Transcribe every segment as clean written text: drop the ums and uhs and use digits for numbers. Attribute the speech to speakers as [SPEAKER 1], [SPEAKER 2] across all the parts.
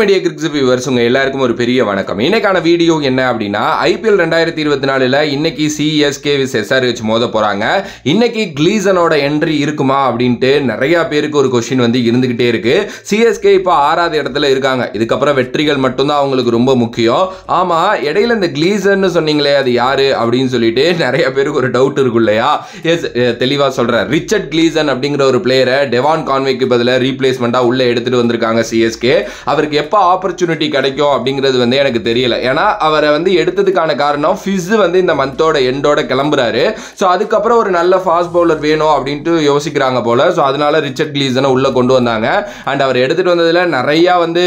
[SPEAKER 1] Media கிரிக்ஸ் viewers உங்க எல்லாருக்கும் ஒரு பெரிய வணக்கம். இன்னைக்கான வீடியோ என்ன அப்படின்னா, ஐபிஎல் 2024ல இன்னைக்கு சிஎஸ்கே விஸ் எஸ்ஆர்ஹெச் மோத போறாங்க. இன்னைக்கு கிளீசனோட என்ட்ரி இருக்குமா அப்படின்ட்டு நிறைய பேருக்கு ஒரு கொஸ்டின் வந்து இருந்துகிட்டே இருக்கு. சிஎஸ்கே இப்போ 6வது இடத்துல இருக்காங்க. இதுக்கப்புறம் வெற்றிகள் மட்டும்தான் அவங்களுக்கு ரொம்ப முக்கியம். ஆமா, இடையில இந்த கிளீசன் சொன்னீங்களே அது யாரு அப்படின்னு சொல்லிட்டு நிறைய பேருக்கு ஒரு டவுட் இருக்கும் இல்லையா? எஸ், தெளிவா சொல்றேன். ரிச்சர்ட் கிளீசன் அப்படிங்கிற ஒரு பிளேயரை டெவான் கான்வேக்கு பதிலாக ரீப்ளேஸ்மெண்டா உள்ள எடுத்துட்டு வந்திருக்காங்க சிஎஸ்கே. அவருக்கு எப்போ ஆப்பர்ச்சுனிட்டி கிடைக்கும் அப்படிங்கிறது வந்து எனக்கு தெரியல. ஏன்னா அவரை வந்து எடுத்ததுக்கான காரணம் ஃபிஸ் வந்து இந்த மந்தோட எண்டோட கிளம்புறாரு. ஸோ அதுக்கப்புறம் ஒரு நல்ல ஃபாஸ்ட் பவுலர் வேணும் அப்படின்ட்டு யோசிக்கிறாங்க போல. ஸோ அதனால ரிச்சர்ட் கிளீசனை உள்ள கொண்டு வந்தாங்க. அண்ட் அவர் எடுத்துட்டு வந்ததுல நிறைய வந்து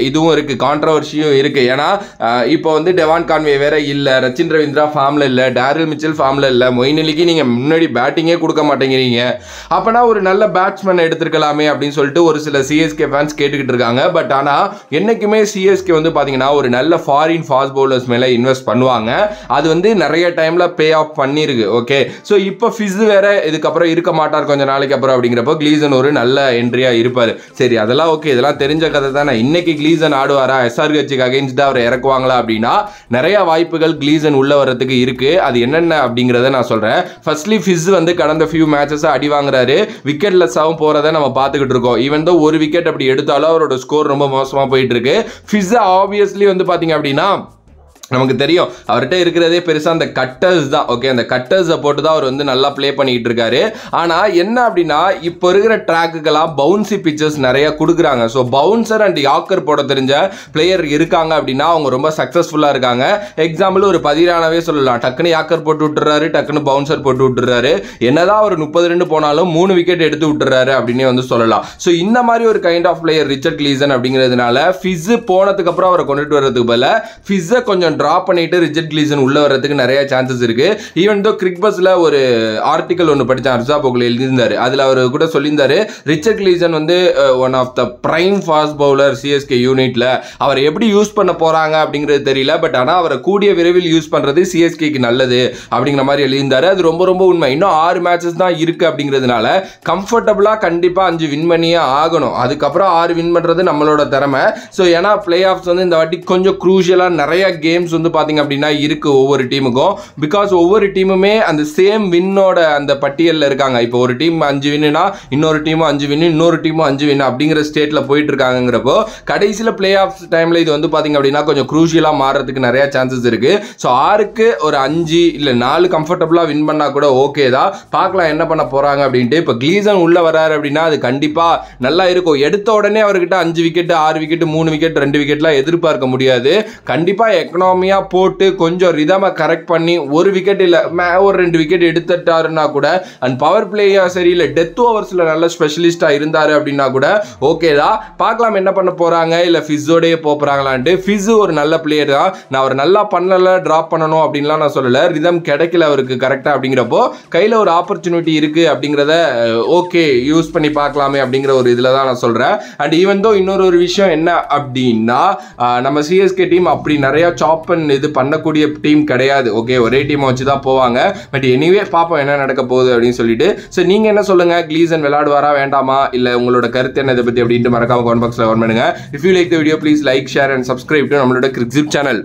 [SPEAKER 1] இதுவும் இருக்கு, கான்ட்ரவர்சியும் இருக்கு. ஏன்னா இப்போ வந்து டெவான் கான்வே வேற இல்ல, ரச்சின் ரவீந்திரா ஃபார்ம்ல இல்ல, டேரில் மிச்சல் ஃபார்ம்ல இல்ல, மொயின் அலிக்கு நீங்க முன்னாடி பேட்டிங்கே கொடுக்க மாட்டேங்கிறீங்க, அப்பனா ஒரு நல்ல பேட்ஸ்மேன் எடுத்திருக்கலாமே அப்படின்னு சொல்லிட்டு ஒரு சில சிஎஸ்கே ஃபேன்ஸ் கேட்டுக்கிட்டு இருக்காங்க. பட் ஆனா என்னைக்குமே சிஎஸ்கே வந்து பாத்தீங்கன்னா ஒரு நல்ல ஃபாரின் ஃபாஸ்ட் பவுலர்ஸ் மேல இன்வெஸ்ட் பண்ணுவாங்க. அது வந்து நிறைய டைம்ல பே ஆஃப் பண்ணிருக்கு. ஓகே, ஸோ இப்போ ஃபிஸ் வேற இதுக்கப்புறம் இருக்க மாட்டார் கொஞ்ச நாளைக்கு அப்புறம். அப்படிங்கிறப்போ கிளீசன் ஒரு நல்ல என்ட்ரியா இருப்பாரு. சரி, அதெல்லாம் ஓகே, இதெல்லாம் தெரிஞ்ச கதை தானே. இன்னைக்கு கிளீசன் ஆடுவாரா, எஸ்ஆர்ஹெச்சுக்கு அகைன்ஸ்டா அவரை இறக்குவாங்களா அப்படின்னா நிறைய வாய்ப்புகள் கிளீசன் உள்ள வரதுக்கு இருக்கு. அது என்னென்ன அப்படிங்கிறத நான் சொல்றேன். ஃபர்ஸ்ட்லி ஃபிஸ் வந்து கடந்த ஃபியூ மேட்சஸ் அடி வாங்குறாரு, விக்கெட்லெஸ்ஸாகவும் போறதை நம்ம பார்த்துக்கிட்டு இருக்கோம். ஈவன் தோ ஒரு விக்கெட் அப்படி எடுத்தாலும் அவரோட ஸ்கோர் ரொம்ப மோசமா போயிட்டு இருக்கு. ஃபிஸ் ஆப்வியஸ்லி வந்து பாத்தீங்க அப்படின்னா நமக்கு தெரியும் அவர்கிட்ட இருக்கிறதே பெருசா அந்த கட்டர்ஸ் தான். ஓகே, அந்த கட்டர்ஸை போட்டு தான் அவர் வந்து நல்லா பிளே பண்ணிட்டு இருக்காரு. ஆனா என்ன அப்படின்னா இப்போ இருக்கிற ட்ராக்குக்கெல்லாம் பவுன்சி பிச்சர்ஸ் நிறைய கொடுக்குறாங்க. ஸோ பவுன்சர் அண்ட் யாக்கர் போட தெரிஞ்ச பிளேயர் இருக்காங்க அப்படின்னா அவங்க ரொம்ப சக்சஸ்ஃபுல்லா இருக்காங்க. எக்ஸாம்பிள் ஒரு பதிரானவே சொல்லலாம். டக்குன்னு யாக்கர் போட்டு விட்டுறாரு, டக்குன்னு பவுன்சர் போட்டு விட்டுறாரு. என்னதான் ஒரு 30 ரன் போனாலும் 3 விக்கெட் எடுத்து விட்டுறாரு அப்படின்னு வந்து சொல்லலாம். ஸோ இந்த மாதிரி ஒரு kind of player Richard Gleeson அப்படிங்கிறதுனால ஃபிஸ் போனதுக்கு அப்புறம் அவரை கொண்டுட்டு வர்றதுக்கு பதிலா ஃபிஸ்ஸை கொஞ்சம் டிராப் பண்ணிட்டு ரிச்சர்ட் கிளீசன் உள்ள வரதுக்கு நிறைய சான்சஸ் இருக்கு. ஈவன் தோ கிரிக்பஸ்ல ஒரு ஆர்டிகல் ஒன்று படித்தேன், அர்ஜா போகுல எழுதியிருந்தாரு. அதுல அவர் கூட சொல்லியிருந்தாரு ரிச்சர்ட் கிளீசன் வந்து one of the prime fast bowler CSK யூனிட்ல. அவர் எப்படி யூஸ் பண்ண போறாங்க அப்படிங்கிறது தெரியல. பட் ஆனால் அவரை கூடிய விரைவில் யூஸ் பண்றது சிஎஸ்கேக்கு நல்லது அப்படிங்கிற மாதிரி எழுதியிருந்தாரு. அது ரொம்ப ரொம்ப உண்மை. இன்னும் 6 மேட்சஸ் தான் இருக்கு அப்படிங்கிறதுனால கம்ஃபர்டபுளா கண்டிப்பா 5 வின் பண்ணியே ஆகணும். அதுக்கப்புறம் 6 வின் பண்றது நம்மளோட திறமை. ஸோ ஏன்னா பிளே ஆஃப்ஸ் வந்து இந்த வாட்டி கொஞ்சம் குரூஷியலா நிறைய கேம்ஸ் வந்து பாத்தீங்க அப்படின்னா இருக்கு ஒவ்வொரு டீமுக்கும். பிகாஸ் ஒவ்வொரு டீமுமே அந்த சேம் வின்னோட அந்த பட்டியலில் இருக்காங்க. இப்போ ஒரு டீம் 5 வின்னா இன்னொரு டீமும் 5 வின்னு, இன்னொரு டீமும் 5 வின் அப்படிங்கிற ஸ்டேட்ல போயிட்டு இருக்காங்கிறப்போ கடைசியில் பிளே ஆஃப் டைம்ல இது வந்து பாத்தீங்க அப்படின்னா கொஞ்சம் குரூஷியலா மாறதுக்கு நிறைய சான்சஸ் இருக்கு. ஸோ 6க்கு ஒரு 5 இல்ல 4 கம்ஃபர்டபுளா வின் பண்ணா கூட ஓகே தான். பார்க்கலாம் என்ன பண்ண போறாங்க அப்படின்ட்டு. இப்போ கிளீசன் உள்ள வராரு அப்படின்னா அது கண்டிப்பா நல்லா இருக்கும். எடுத்த உடனே அவர்கிட்ட 5 விக்கெட் 6 விக்கெட் 3 விக்கெட் 2 விக்கெட்லாம் எதிர்பார்க்க முடியாது. கண்டிப்பா எக்கனாமியா போட்டு கொஞ்சம் ரிதமை கரெக்ட் பண்ணி ஒரு விக்கெட் இல்ல ஒரு 2 விக்கெட் எடுத்துட்டாருன்னா கூட, அண்ட் பவர் பிளேயா சரி இல்ல டெத் ஓவர்ஸ்ல நல்ல ஸ்பெஷலிஸ்டா இருந்தாரு அப்படின்னா கூட ஓகே தான். பார்க்கலாம் என்ன பண்ண போறாங்க, இல்ல ஃபிஸ்ஸோடயே போறாங்களான்ட்டு. ஃபிஸ் ஒரு நல்ல பிளேயர் தான். நான் அவர் நல்லா பண்ணல, டிராப் பண்ணணும் அப்படின்லாம் நான் சொல்லல. ரிதம் கிடைக்கல அவருக்கு கரெக்டா அப்படிங்கிறப்போ கையில ஒரு ஆப்பர்ச்சுனிட்டி இருக்கு அப்படிங்கிறத ஓகே யூஸ் பண்ணி பார்க்கலாமே அப்படிங்கிற ஒரு இதுல தான் நான் சொல்றேன். அண்ட் ஈவன் தோ இன்னொரு விஷயம் என்ன அப்படின்னா, நம்ம சிஎஸ்கே டீம் அப்படி நிறைய சாப் இது பண்ணக்கூடிய டீம் கிடையாது. ஓகே, ஒரே டீம் வச்சு தான் போவாங்க. பட் எனிவே பாப்போம் என்ன நடக்க போகுது அப்படின்னு சொல்லிட்டு. ஸோ நீங்க என்ன சொல்லுங்க, கிளீசன் விளையாடுவாரா வேண்டாமா, இல்ல உங்களோட கருத்து என்ன இதை பத்தி அப்படின்ட்டு மறக்காம கமெண்ட் பாக்ஸ்ல கமெண்ட் பண்ணுங்க. If you like the video please like share and subscribe to நம்மளோட கிரிக்ஸ் சேனல்.